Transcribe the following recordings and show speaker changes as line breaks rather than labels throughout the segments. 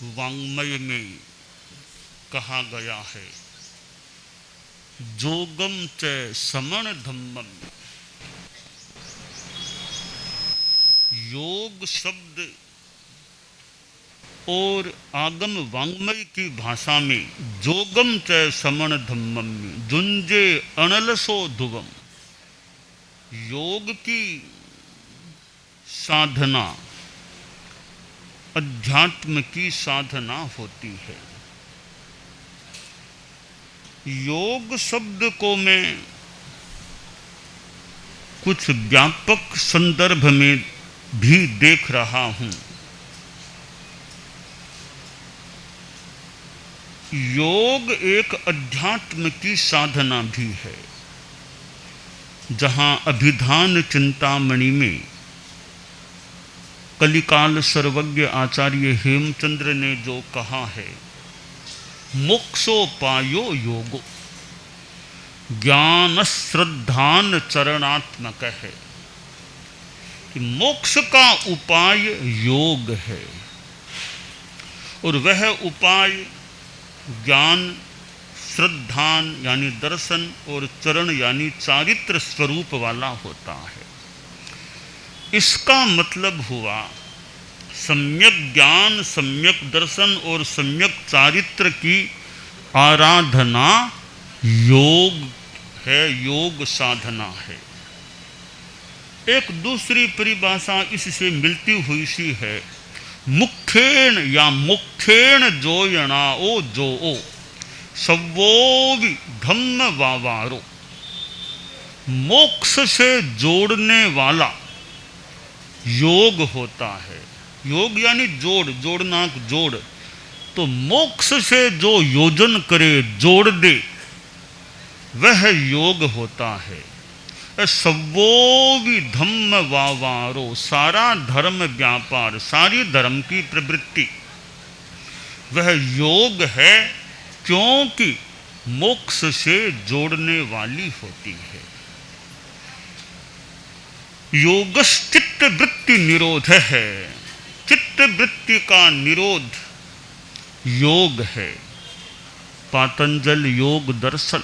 वाङ्मय में कहा गया है, जोगम च समण धम्मम। योग शब्द और आगम वाङ्मय की भाषा में जोगम च समण धम्मम में जुंजे अनलसो ध्रुवम। योग की साधना अध्यात्म की साधना होती है। योग शब्द को मैं कुछ व्यापक संदर्भ में भी देख रहा हूं। योग एक अध्यात्म की साधना भी है। जहां अभिधान चिंतामणि में कलिकाल सर्वज्ञ आचार्य हेमचंद्र ने जो कहा है, मोक्षोपायो योगो, ज्ञान श्रद्धान चरणात्मक है, कि मोक्ष का उपाय योग है और वह उपाय ज्ञान, श्रद्धान यानी दर्शन और चरण यानी चारित्र स्वरूप वाला होता है। इसका मतलब हुआ सम्यक ज्ञान, सम्यक दर्शन और सम्यक चारित्र की आराधना योग है, योग साधना है। एक दूसरी परिभाषा इससे मिलती हुई सी है, मुख्येण या मुख्येण जोयणाओ जो ओ सवोवि धम्म वावारो। मोक्ष से जोड़ने वाला योग होता है। योग यानी जोड़, जोड़ना, जोड़। तो मोक्ष से जो योजन करे, जोड़ दे, वह योग होता है। सवोवि धम्म वावारो, सारा धर्म व्यापार, सारी धर्म की प्रवृत्ति वह योग है, क्योंकि मोक्ष से जोड़ने वाली होती है। योगश्चित्त वृत्ति निरोध है। चित्त वृत्ति का निरोध योग है। पातंजल योग दर्शन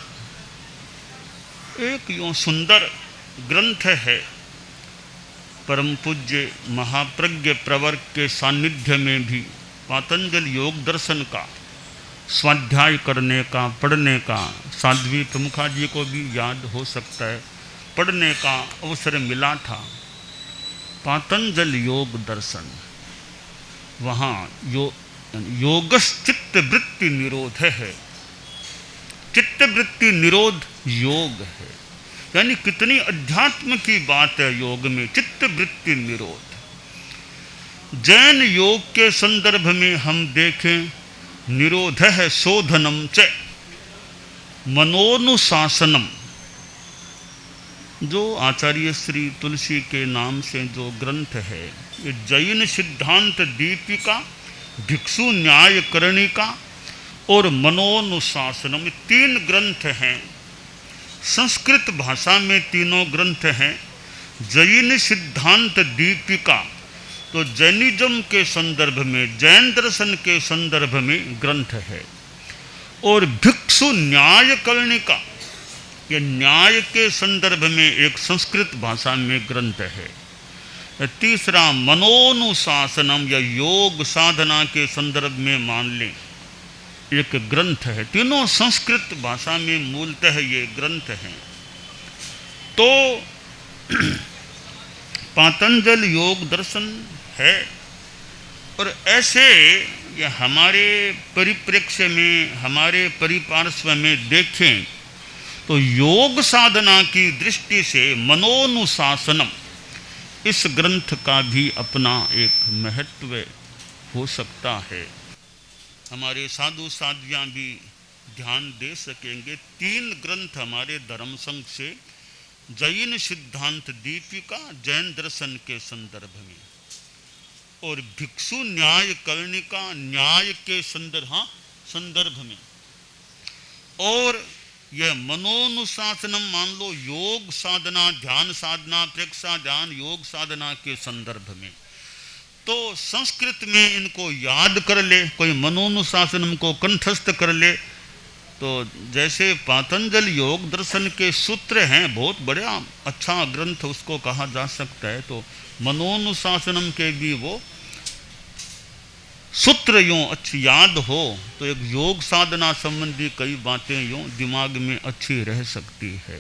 एक यूं सुंदर ग्रंथ है। परम पूज्य महाप्रज्ञ प्रवर के सानिध्य में भी पातंजल योग दर्शन का स्वाध्याय करने का, पढ़ने का, साध्वी प्रमुखा जी को भी याद हो सकता है, पढ़ने का अवसर मिला था। पातंजल योग दर्शन, वहाँ योगश्चित्त वृत्ति निरोध है। चित्त वृत्ति निरोध योग है, यानी कितनी अध्यात्म की बात है योग में, चित्त वृत्ति निरोध। जैन योग के संदर्भ में हम देखें, निरोध है शोधनम च मनोनुशासनम। जो आचार्य श्री तुलसी के नाम से जो ग्रंथ है, ये जैन सिद्धांत दीपिका, भिक्षु न्याय करणिका और मनोनुशासनम, तीन ग्रंथ हैं। संस्कृत भाषा में तीनों ग्रंथ हैं। जैन सिद्धांत दीपिका तो जैनिज्म के संदर्भ में, जैन दर्शन के संदर्भ में ग्रंथ है। और भिक्षु न्याय करणिका, ये न्याय के संदर्भ में एक संस्कृत भाषा में ग्रंथ है। तीसरा मनोनुशासनम या योग साधना के संदर्भ में मान लें एक ग्रंथ है। तीनों संस्कृत भाषा में मूलतः ये ग्रंथ हैं। तो पातंजल योग दर्शन है। और ऐसे ये हमारे परिप्रेक्ष्य में, हमारे परिपार्श्व में देखें तो योग साधना की दृष्टि से मनोनुशासनम, इस ग्रंथ का भी अपना एक महत्व हो सकता है। हमारे साधु साध्वियाँ भी ध्यान दे सकेंगे। तीन ग्रंथ हमारे धर्म संघ से, जैन सिद्धांत दीपिका जैन दर्शन के संदर्भ में, और भिक्षु न्याय करणिका न्याय के संदर्भ में, और यह मनोनुशासनम मान लो योग साधना, ध्यान साधना, प्रेक्षा ध्यान योग साधना के संदर्भ में। तो संस्कृत में इनको याद कर ले, कोई मनोनुशासन को कंठस्थ कर ले, तो जैसे पातंजल योग दर्शन के सूत्र हैं, बहुत बड़ा अच्छा ग्रंथ उसको कहा जा सकता है, तो मनोनुशासनम के भी वो सूत्र यूँ अच्छी याद हो तो एक योग साधना संबंधी कई बातें यूँ दिमाग में अच्छी रह सकती है।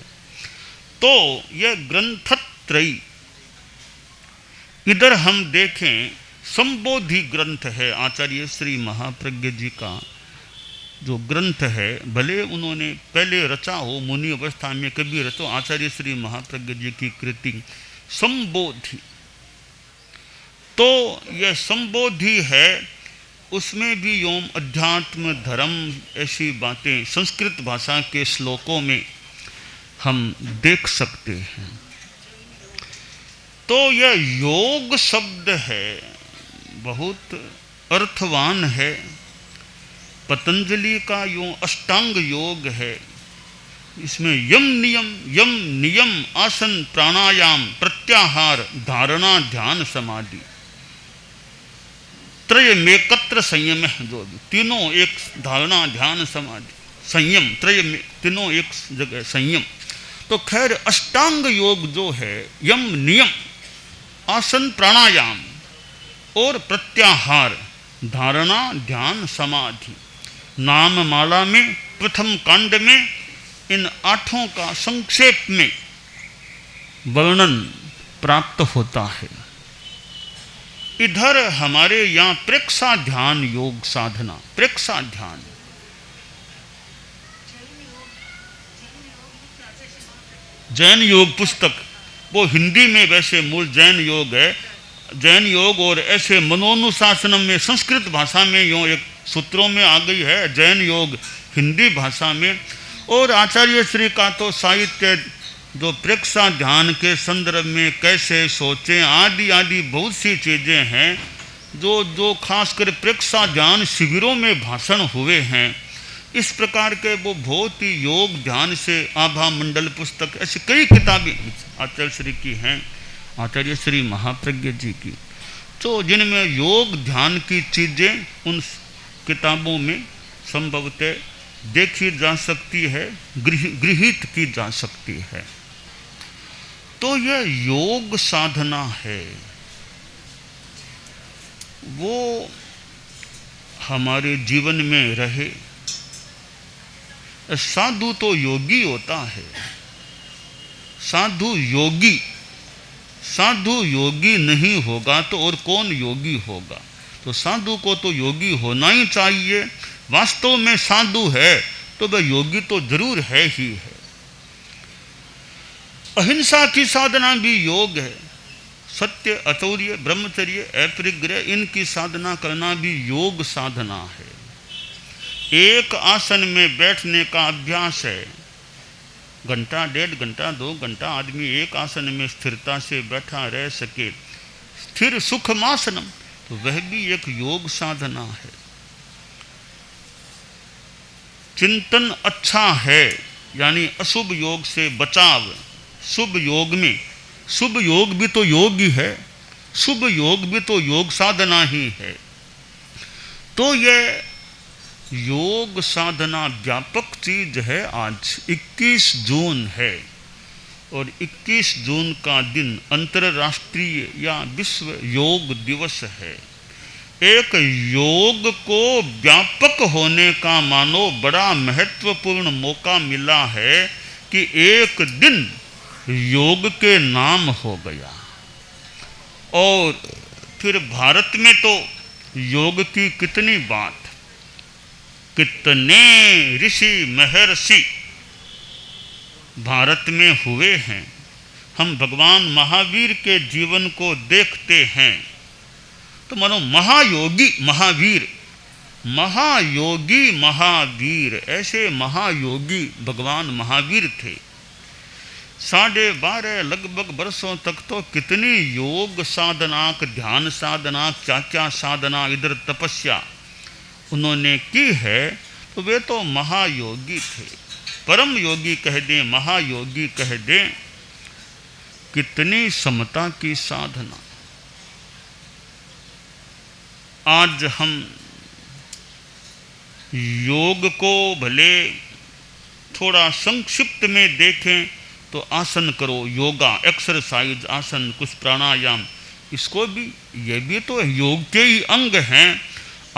तो यह ग्रंथत्रयी, इधर हम देखें संबोधि ग्रंथ है आचार्य श्री महाप्रज्ञ जी का जो ग्रंथ है, भले उन्होंने पहले रचा हो मुनि अवस्था में कभी रचो, आचार्य श्री महाप्रज्ञ जी की कृति संबोधि। तो यह संबोधि है, उसमें भी योम अध्यात्म धर्म ऐसी बातें संस्कृत भाषा के श्लोकों में हम देख सकते हैं। तो यह योग शब्द है बहुत अर्थवान है। पतंजलि का यूँ अष्टांग योग है, इसमें यम नियम आसन प्राणायाम प्रत्याहार धारणा ध्यान समाधि त्रय मेकत्र संयम है, जो तीनों एक धारणा ध्यान समाधि संयम त्रय में तीनों एक जगह संयम। तो खैर अष्टांग योग जो है यम नियम आसन प्राणायाम और प्रत्याहार धारणा ध्यान समाधि, नाम माला में प्रथम कांड में इन आठों का संक्षेप में वर्णन प्राप्त होता है। इधर हमारे यहाँ प्रेक्षा ध्यान योग साधना, प्रेक्षा ध्यान जैन योग पुस्तक, वो हिंदी में वैसे मूल जैन योग है, जैन योग और ऐसे मनोनुशासनम में संस्कृत भाषा में यूँ एक सूत्रों में आ गई है, जैन योग हिंदी भाषा में। और आचार्य श्री का तो साहित्य जो प्रेक्षा ध्यान के संदर्भ में कैसे सोचें आदि आदि बहुत सी चीज़ें हैं जो खासकर प्रेक्षा ध्यान शिविरों में भाषण हुए हैं। इस प्रकार के वो बहुत ही योग ध्यान से आभा मंडल पुस्तक, ऐसी कई किताबें आचार्य श्री की हैं, आचार्य श्री महाप्रज्ञ जी की, तो जिनमें योग ध्यान की चीज़ें उन किताबों में संभवतः देखी जा सकती है, गृहीत की जा सकती है। तो यह योग साधना है, वो हमारे जीवन में रहे। साधु तो योगी होता है, साधु योगी, साधु योगी नहीं होगा तो और कौन योगी होगा। तो साधु को तो योगी होना ही चाहिए। वास्तव में साधु है तो वह योगी तो जरूर है ही है। अहिंसा की साधना भी योग है, सत्य अचौर्य ब्रह्मचर्य अपरिग्रह इनकी साधना करना भी योग साधना है। एक आसन में बैठने का अभ्यास है, घंटा डेढ़ घंटा 2 घंटा आदमी एक आसन में स्थिरता से बैठा रह सके, स्थिर सुखमासनम, तो वह भी एक योग साधना है। चिंतन अच्छा है यानी अशुभ योग से बचाव, शुभ योग में, शुभ योग भी तो योग ही है, शुभ योग भी तो योग साधना ही है। तो यह योग साधना व्यापक चीज है। आज 21 जून है और 21 जून का दिन अंतर्राष्ट्रीय या विश्व योग दिवस है। एक योग को व्यापक होने का मानो बड़ा महत्वपूर्ण मौका मिला है कि एक दिन योग के नाम हो गया। और फिर भारत में तो योग की कितनी बात, कितने ऋषि महर्षि भारत में हुए हैं। हम भगवान महावीर के जीवन को देखते हैं तो मानो महायोगी महावीर, महायोगी महावीर, ऐसे महायोगी भगवान महावीर थे। 12.5 लगभग वर्षों तक तो कितनी योग साधना, ध्यान साधना, क्या क्या साधना, इधर तपस्या उन्होंने की है। तो वे तो महायोगी थे, परम योगी कह दें, महायोगी कह दें। कितनी समता की साधना, आज हम योग को भले थोड़ा संक्षिप्त में देखें तो आसन करो, योगा, एक्सरसाइज, आसन, कुछ प्राणायाम, इसको भी, ये भी तो योग के ही अंग हैं।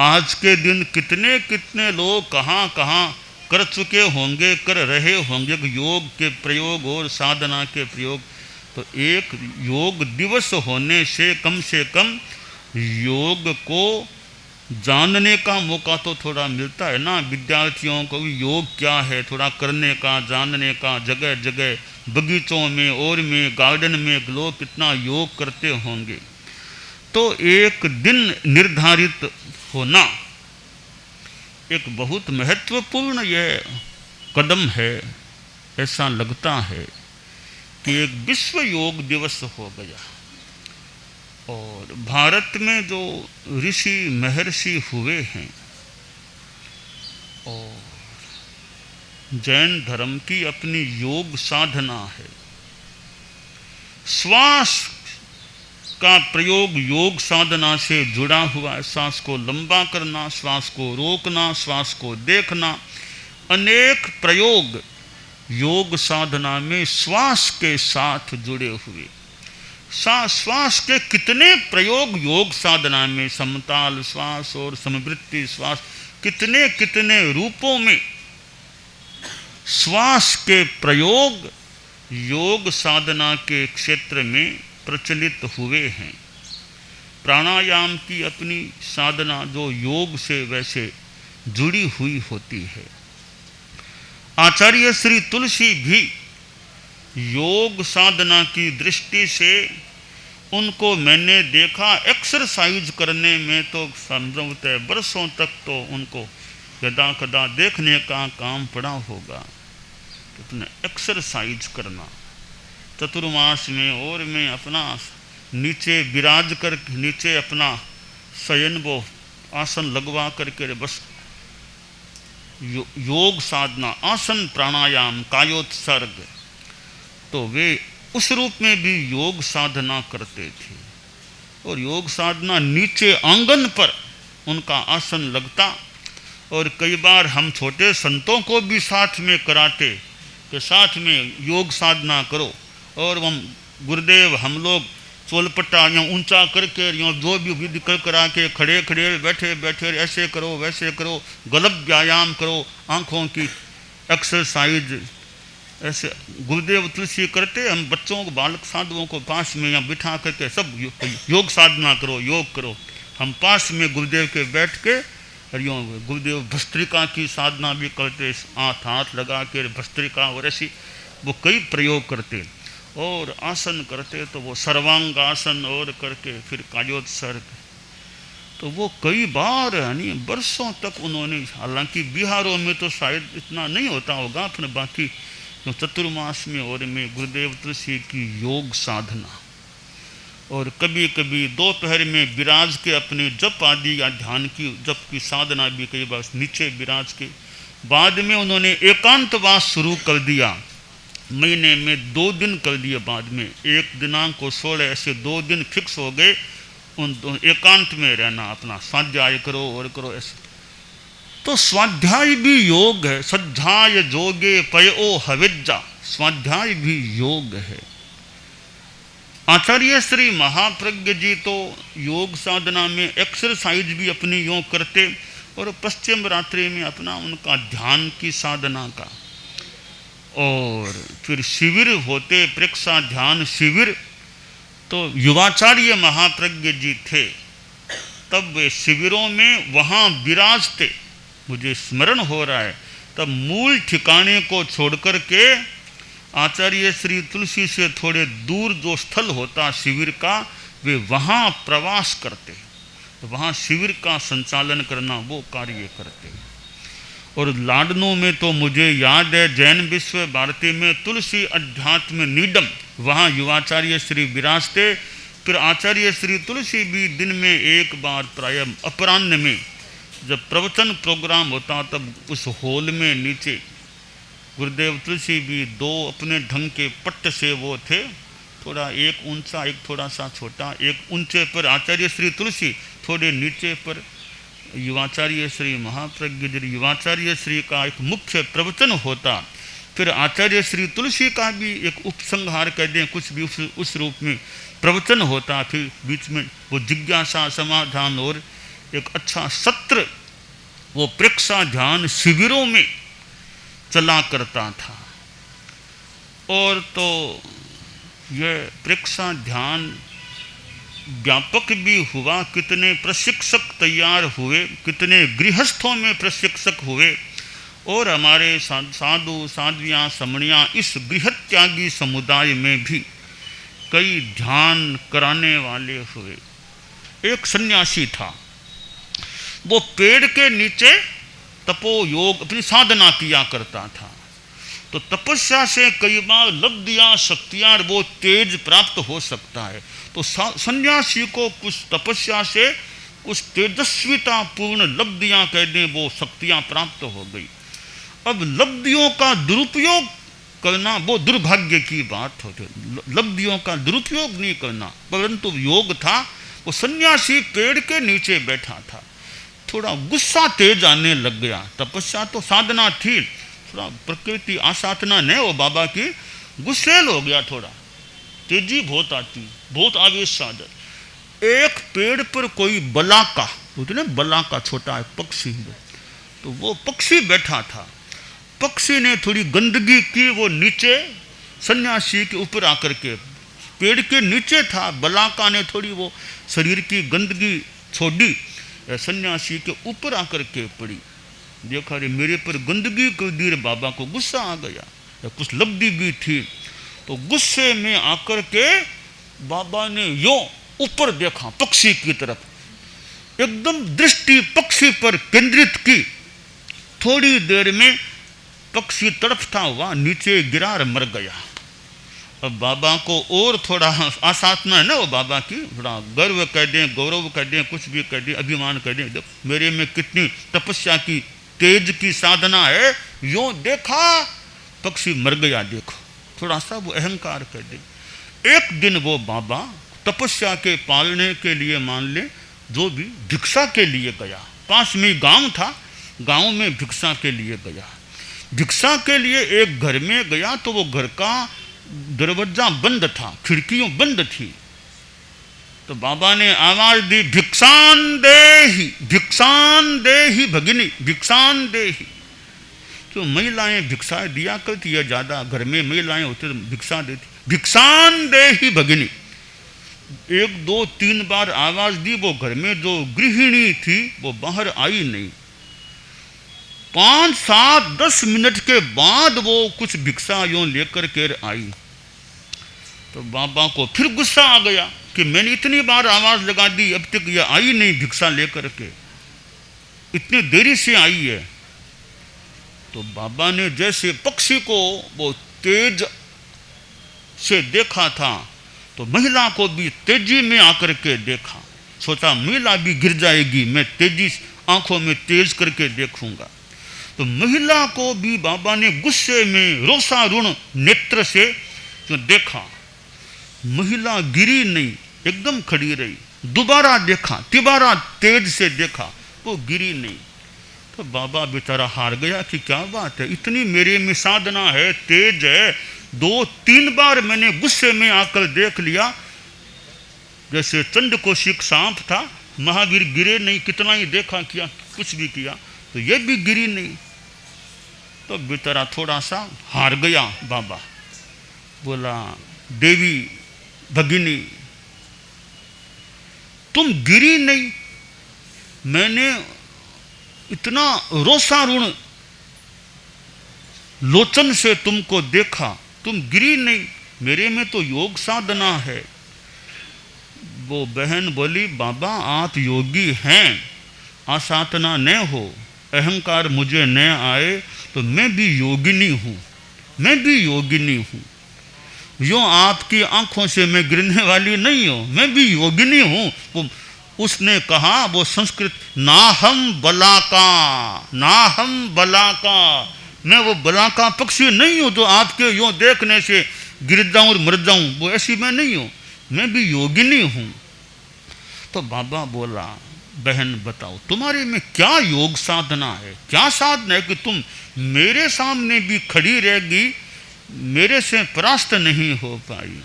आज के दिन कितने कितने लोग कहाँ कहाँ कर चुके होंगे, कर रहे होंगे योग के प्रयोग और साधना के प्रयोग। तो एक योग दिवस होने से कम योग को जानने का मौका तो थोड़ा मिलता है ना विद्यार्थियों को। योग क्या है थोड़ा करने का, जानने का। जगह जगह बगीचों में और में गार्डन में लोग कितना योग करते होंगे। तो एक दिन निर्धारित होना एक बहुत महत्वपूर्ण यह कदम है। ऐसा लगता है कि एक विश्व योग दिवस हो गया। और भारत में जो ऋषि महर्षि हुए हैं और जैन धर्म की अपनी योग साधना है। श्वास का प्रयोग योग साधना से जुड़ा हुआ है। श्वास को लंबा करना, श्वास को रोकना, श्वास को देखना, अनेक प्रयोग योग साधना में श्वास के साथ जुड़े हुए। श्वास के कितने प्रयोग योग साधना में, समताल श्वास और समवृत्ति श्वास, कितने कितने रूपों में श्वास के प्रयोग योग साधना के क्षेत्र में प्रचलित हुए हैं। प्राणायाम की अपनी साधना जो योग से वैसे जुड़ी हुई होती है। आचार्य श्री तुलसी भी योग साधना की दृष्टि से उनको मैंने देखा एक्सरसाइज करने में तो संभवतः बरसों तक तो उनको यदा कदा देखने का काम पड़ा होगा। कितने एक्सरसाइज करना, चतुर्मास में और में अपना नीचे विराज कर, नीचे अपना शयन वो आसन लगवा करके बस योग साधना, आसन प्राणायाम, कायोत्सर्ग, तो वे उस रूप में भी योग साधना करते थे। और योग साधना नीचे आंगन पर उनका आसन लगता। और कई बार हम छोटे संतों को भी साथ में कराते कि साथ में योग साधना करो। और हम गुरुदेव हम लोग चोलपट्टा या ऊंचा करके या जो भी विधि कर करा के खड़े खड़े बैठे बैठे ऐसे करो वैसे करो, गलत व्यायाम करो, आँखों की एक्सरसाइज, ऐसे गुरुदेव तुलसी करते। हम बच्चों को, बालक साधुओं को पास में या बिठा करके सब योग साधना करो, योग करो। हम पास में गुरुदेव के बैठ के और यूँ गुरुदेव भस्त्रिका की साधना भी करते, हाथ लगा के भस्त्रिका और ऐसी वो कई प्रयोग करते। और आसन करते तो वो सर्वांग आसन और करके फिर कायोत्सर्ग, तो वो कई बार यानी बरसों तक उन्होंने, हालांकि बिहारों में तो शायद इतना नहीं होता होगा, फिर बाकी तो चतुर्मास में और में गुरुदेव तुलसी की योग साधना। और कभी कभी दोपहर में विराज के अपने जप आदि या ध्यान की जप की साधना भी कई बार नीचे विराज के। बाद में उन्होंने एकांतवास शुरू कर दिया, महीने में 2 दिन कर दिए। बाद में 1 दिनांक को 16 ऐसे 2 दिन फिक्स हो गए। उन एकांत में रहना, अपना स्वाध्याय करो और करो ऐसे। तो स्वाध्याय भी योग है। स्वाध्याय जोगे पयो हविज्जा, स्वाध्याय भी योग है। आचार्य श्री महाप्रज्ञ जी तो योग साधना में एक्सरसाइज भी अपनी योग करते और पश्चिम रात्रि में अपना उनका ध्यान की साधना का। और फिर शिविर होते, प्रेक्षा ध्यान शिविर, तो युवाचार्य महाप्रज्ञ जी थे तब वे शिविरों में वहाँ विराजते। मुझे स्मरण हो रहा है तब मूल ठिकाने को छोड़कर के आचार्य श्री तुलसी से थोड़े दूर जो स्थल होता शिविर का, वे वहाँ प्रवास करते, वहाँ शिविर का संचालन करना वो कार्य करते। और लाडनों में तो मुझे याद है जैन विश्व भारती में तुलसी अध्यात्म नीडम, वहाँ युवाचार्य श्री विराजते। फिर आचार्य श्री तुलसी भी दिन में एक बार प्राय अपराह्न में जब प्रवचन प्रोग्राम होता तब उस हॉल में नीचे गुरुदेव तुलसी भी 2 अपने ढंग के पट्ट से वो थे, थोड़ा एक ऊंचा एक थोड़ा सा छोटा। एक ऊंचे पर आचार्य श्री तुलसी, थोड़े नीचे पर युवाचार्य श्री महाप्रज्ञ युवाचार्य श्री का एक मुख्य प्रवचन होता, फिर आचार्य श्री तुलसी का भी एक उपसंहार कह दें, कुछ भी उस रूप में प्रवचन होता, फिर बीच में वो जिज्ञासा समाधान और एक अच्छा सत्र वो प्रेक्षा ध्यान शिविरों में चला करता था। और तो यह प्रेक्षा ध्यान व्यापक भी हुआ, कितने प्रशिक्षक तैयार हुए, कितने गृहस्थों में प्रशिक्षक हुए, और हमारे साधु साध्वियाँ समणियाँ इस गृहत्यागी समुदाय में भी कई ध्यान कराने वाले हुए। एक सन्यासी था, वो पेड़ के नीचे तपो योग अपनी साधना किया करता था। तो तपस्या से कई बार लब्धियाँ शक्तियाँ वो तेज प्राप्त हो सकता है। तो सन्यासी को कुछ तपस्या से कुछ तेजस्विता पूर्ण लब्धियाँ कह दें वो शक्तियाँ प्राप्त हो गई। अब लब्धियों का दुरुपयोग करना वो दुर्भाग्य की बात होती, लब्धियों का दुरुपयोग नहीं करना, परंतु योग था। वो सन्यासी पेड़ के नीचे बैठा था, थोड़ा गुस्सा तेज आने लग गया। तपस्या तो साधना थी, थोड़ा प्रकृति आसाधना नहीं, वो बाबा की गुस्सेल हो गया, थोड़ा तेजी बहुत आती, बहुत आवेश आ जाए। एक पेड़ पर कोई बलाका, बोलते ना बलाका, छोटा एक पक्षी, तो वो पक्षी बैठा था। पक्षी ने थोड़ी गंदगी की, वो नीचे सन्यासी के ऊपर आकर के, पेड़ के नीचे था, बलाका ने थोड़ी वो शरीर की गंदगी छोड़ी, सन्यासी के ऊपर आकर के पड़ी। देखा रे मेरे पर गंदगी कर दी, बाबा को गुस्सा आ गया, कुछ लब्धि भी थी। तो गुस्से में आकर के बाबा ने यो ऊपर देखा पक्षी की तरफ, एकदम दृष्टि पक्षी पर केंद्रित की। थोड़ी देर में पक्षी तड़पता हुआ नीचे गिरा और मर गया। अब बाबा को और थोड़ा आसाधना है ना वो बाबा की, थोड़ा गर्व कर दें, गौरव कर दें, कुछ भी कर दें, अभिमान कर दें, देखो मेरे में कितनी तपस्या की तेज की साधना है। यो देखा पक्षी मर गया, देखो थोड़ा सा वो अहंकार कर दे। एक दिन वो बाबा तपस्या के पालने के लिए मान ले जो भी भिक्षा के लिए गया, पास में गांव था, गांव में भिक्षा के लिए गया। भिक्षा के लिए एक घर में गया तो वो घर का दरवाजा बंद था, खिड़कियां बंद थी। तो बाबा ने आवाज दी, भिक्षान देही भगिनी, भिक्षान देही। तो महिलाएं भिक्षा दिया करती है, ज्यादा घर में महिलाएं होती तो भिक्षा देती, भिक्षान देही भगिनी। 1 2 3 बार आवाज दी, वो घर में जो गृहिणी थी वो बाहर आई नहीं। 5 7 10 मिनट के बाद वो कुछ भिक्षा यूं लेकर के आई। तो बाबा को फिर गुस्सा आ गया कि मैंने इतनी बार आवाज लगा दी, अब तक ये आई नहीं भिक्षा लेकर के, इतनी देरी से आई है। तो बाबा ने जैसे पक्षी को वो तेज से देखा था, तो महिला को भी तेजी में आकर के देखा, सोचा महिला भी गिर जाएगी, मैं तेजी आंखों में तेज करके देखूंगा। तो महिला को भी बाबा ने गुस्से में रोषारुण नेत्र से जो देखा, महिला गिरी नहीं, एकदम खड़ी रही। दोबारा देखा, तिबारा तेज से देखा, वो गिरी नहीं। तो बाबा बेचारा हार गया कि क्या बात है, इतनी मेरे में साधना है, तेज है, 2 3 बार मैंने गुस्से में आकर देख लिया, जैसे चंड को शिक सांप था, महावीर गिरे नहीं, कितना ही देखा किया, कुछ भी किया, तो ये भी गिरी नहीं। तो बेचारा थोड़ा सा हार गया। बाबा बोला, देवी भगिनी तुम गिरी नहीं, मैंने इतना रोषारुण लोचन से तुमको देखा, तुम गिरी नहीं, मेरे में तो योग साधना है। वो बहन बोली, बाबा आप योगी हैं, आसाधना न हो, अहंकार मुझे न आए, तो मैं भी योगिनी हूँ, मैं भी योगिनी हूँ। यो आपकी आंखों से मैं गिरने वाली नहीं हूँ, मैं भी योगिनी हूँ। वो उसने कहा, वो संस्कृत, ना हम बलाका, ना हम बलाका, मैं वो बलाका पक्षी नहीं हूँ जो आपके यूँ देखने से गिर जाऊँ और मर जाऊँ, वो ऐसी मैं नहीं हूँ, मैं भी योगिनी हूँ। तो बाबा बोला, बहन बताओ तुम्हारे में क्या योग साधना है, क्या साधना है कि तुम मेरे सामने भी खड़ी रहेगी, मेरे से परास्त नहीं हो पाई।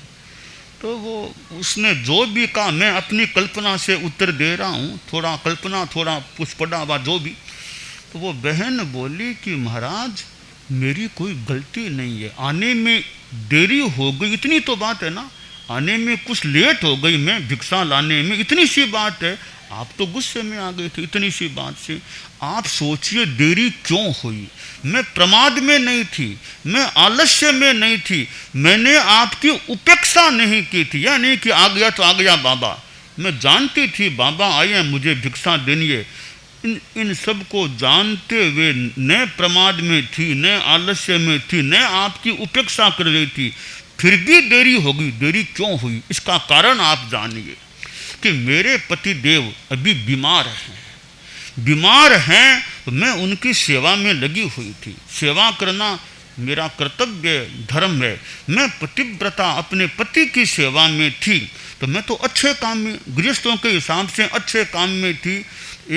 तो वो उसने जो भी कहा मैं अपनी कल्पना से उत्तर दे रहा हूँ, थोड़ा कल्पना थोड़ा पुष्पड़ा जो भी। तो वो बहन बोली कि महाराज मेरी कोई गलती नहीं है, आने में देरी हो गई, इतनी तो बात है ना, आने में कुछ लेट हो गई मैं भिक्षा लाने में, इतनी सी बात है। आप तो गुस्से में आ गए थे इतनी सी बात से। आप सोचिए देरी क्यों हुई। मैं प्रमाद में नहीं थी, मैं आलस्य में नहीं थी, मैंने आपकी उपेक्षा नहीं की थी। या नहीं कि आ गया तो आ गया बाबा, मैं जानती थी बाबा आए हैं मुझे भिक्षा देनी है। इन सब को जानते हुए न प्रमाद में थी, न आलस्य में थी, न आपकी उपेक्षा कर रही थी, फिर भी देरी होगी। देरी क्यों हुई इसका कारण आप जानिए कि मेरे पति देव अभी बीमार हैं, बीमार हैं तो मैं उनकी सेवा में लगी हुई थी। सेवा करना मेरा कर्तव्य धर्म है। मैं पतिव्रता अपने पति की सेवा में थी, तो मैं तो अच्छे काम में, गृहस्थों के हिसाब से अच्छे काम में थी।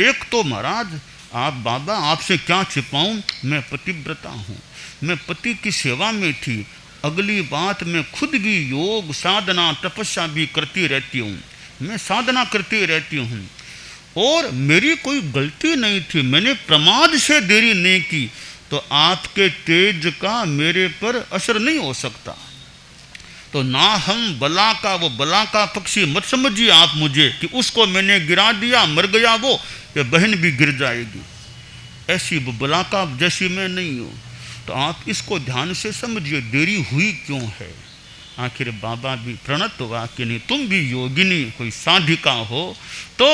एक तो महाराज आप बाबा आपसे क्या छिपाऊं, मैं पतिव्रता हूँ, मैं पति की सेवा में थी। अगली बात मैं खुद भी योग साधना तपस्या भी करती रहती हूँ, मैं साधना करती रहती हूँ और मेरी कोई गलती नहीं थी, मैंने प्रमाद से देरी नहीं की। तो आपके तेज का मेरे पर असर नहीं हो सकता। तो ना हम बला का, वो बला का पक्षी मत समझिए आप मुझे कि उसको मैंने गिरा दिया मर गया वो, ये बहन भी गिर जाएगी, ऐसी वो बला का जैसी मैं नहीं हूँ। तो आप इसको ध्यान से समझिए देरी हुई क्यों है। आखिर बाबा भी प्रणत हुआ कि नहीं तुम भी योगिनी कोई साधिका हो तो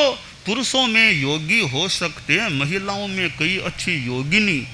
पुरुषों में योगी हो सकते हैं, महिलाओं में कई अच्छी योगिनी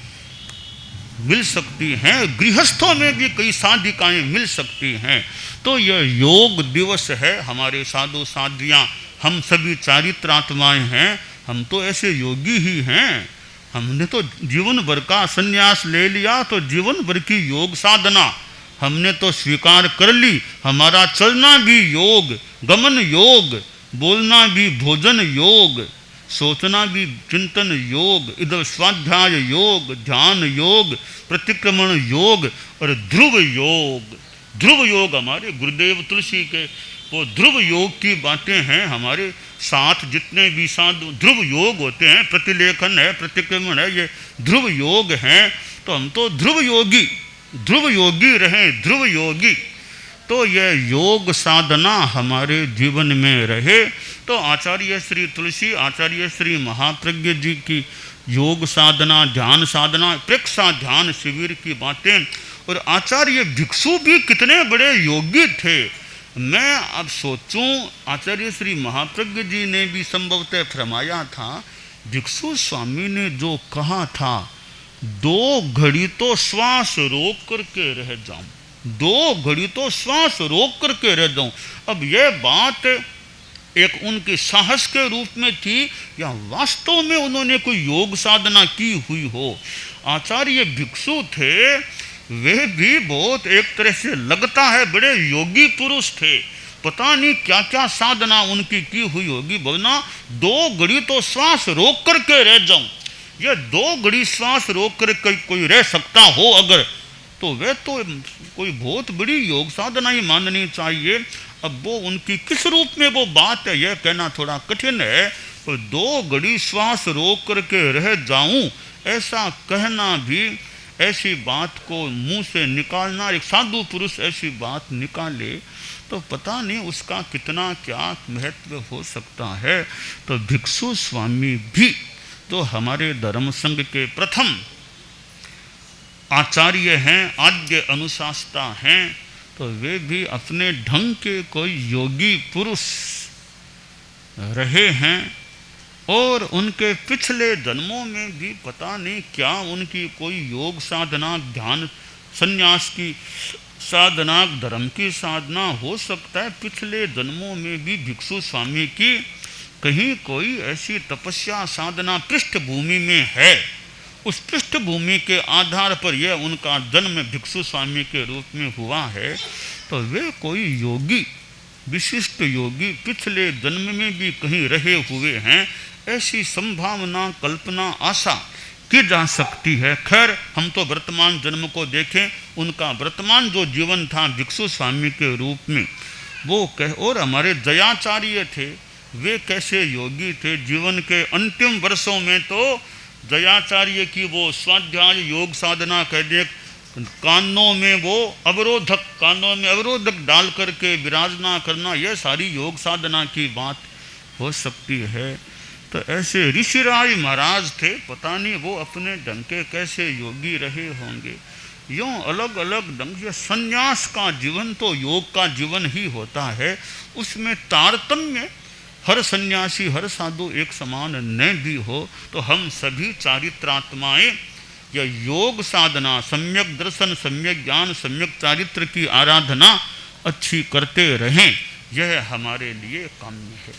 मिल सकती हैं, गृहस्थों में भी कई साधिकाएं मिल सकती हैं। तो यह योग दिवस है, हमारे साधु साधियाँ हम सभी चारित्रात्माएं हैं, हम तो ऐसे योगी ही हैं। हमने तो जीवन भर का संन्यास ले लिया, तो जीवन भर की योग साधना हमने तो स्वीकार कर ली। हमारा चलना भी योग, गमन योग, बोलना भी भोजन योग, सोचना भी चिंतन योग, इधर स्वाध्याय योग, ध्यान योग, प्रतिक्रमण योग और ध्रुव योग। ध्रुव योग हमारे गुरुदेव तुलसी के वो ध्रुव योग की बातें हैं। हमारे साथ जितने भी साधु ध्रुव योग होते हैं, प्रतिलेखन है, प्रतिक्रमण है, ये ध्रुव योग हैं। तो हम तो ध्रुव योगी रहें, ध्रुव योगी। तो यह योग साधना हमारे जीवन में रहे। तो आचार्य श्री तुलसी, आचार्य श्री महाप्रज्ञ जी की योग साधना, ध्यान साधना, प्रेक्षा ध्यान शिविर की बातें, और आचार्य भिक्षु भी कितने बड़े योगी थे। मैं अब सोचूं आचार्य श्री महाप्रज्ञ जी ने भी संभवतः फरमाया था, भिक्षु स्वामी ने जो कहा था 2 घड़ी तो श्वास रोक करके रह जाऊं, 2 घड़ी तो श्वास रोक करके रह जाऊं। अब यह बात एक उनके साहस के रूप में थी या वास्तव में उन्होंने कोई योग साधना की हुई हो। आचार्य भिक्षु थे, वे भी बहुत एक तरह से लगता है बड़े योगी पुरुष थे। पता नहीं क्या क्या साधना उनकी की हुई होगी। बोलना 2 घड़ी तो श्वास रोक करके रह जाऊं, ये 2 घड़ी श्वास रोक कर कोई रह सकता हो अगर, तो वे तो कोई बहुत बड़ी योग साधना ही माननी चाहिए। अब वो उनकी किस रूप में वो बात है यह कहना थोड़ा कठिन है। तो 2 घड़ी श्वास रोक करके रह जाऊं ऐसा कहना भी, ऐसी बात को मुंह से निकालना, एक साधु पुरुष ऐसी बात निकाले तो पता नहीं उसका कितना क्या महत्व हो सकता है। तो भिक्षु स्वामी भी तो हमारे धर्म संघ के प्रथम आचार्य हैं, आद्य अनुशास्ता हैं। तो वे भी अपने ढंग के कोई योगी पुरुष रहे हैं और उनके पिछले जन्मों में भी पता नहीं क्या उनकी कोई योग साधना, ध्यान, संन्यास की साधना, धर्म की साधना हो सकता है। पिछले जन्मों में भी भिक्षु स्वामी की कहीं कोई ऐसी तपस्या साधना पृष्ठभूमि में है। उस पृष्ठभूमि के आधार पर यह उनका जन्म भिक्षु स्वामी के रूप में हुआ है। तो वे कोई योगी विशिष्ट योगी पिछले जन्म में भी कहीं रहे हुए हैं, ऐसी संभावना, कल्पना, आशा की जा सकती है। खैर, हम तो वर्तमान जन्म को देखें, उनका वर्तमान जो जीवन था भिक्षु स्वामी के रूप में, वो और हमारे जयाचार्य थे, वे कैसे योगी थे। जीवन के अंतिम वर्षों में तो जयाचार्य की वो स्वाध्याय योग साधना कह दे, कानों में अवरोधक डाल करके विराजना करना, यह सारी योग साधना की बात हो सकती है। तो ऐसे ऋषिराज महाराज थे, पता नहीं वो अपने ढंग के कैसे योगी रहे होंगे। यूँ अलग अलग ढंग से संन्यास का जीवन तो योग का जीवन ही होता है, उसमें तारतम्य हर सन्यासी हर साधु एक समान न भी हो, तो हम सभी चारित्रात्माएं यह योग साधना, सम्यक दर्शन, सम्यक ज्ञान, सम्यक चारित्र की आराधना अच्छी करते रहें, यह हमारे लिए काम्य है।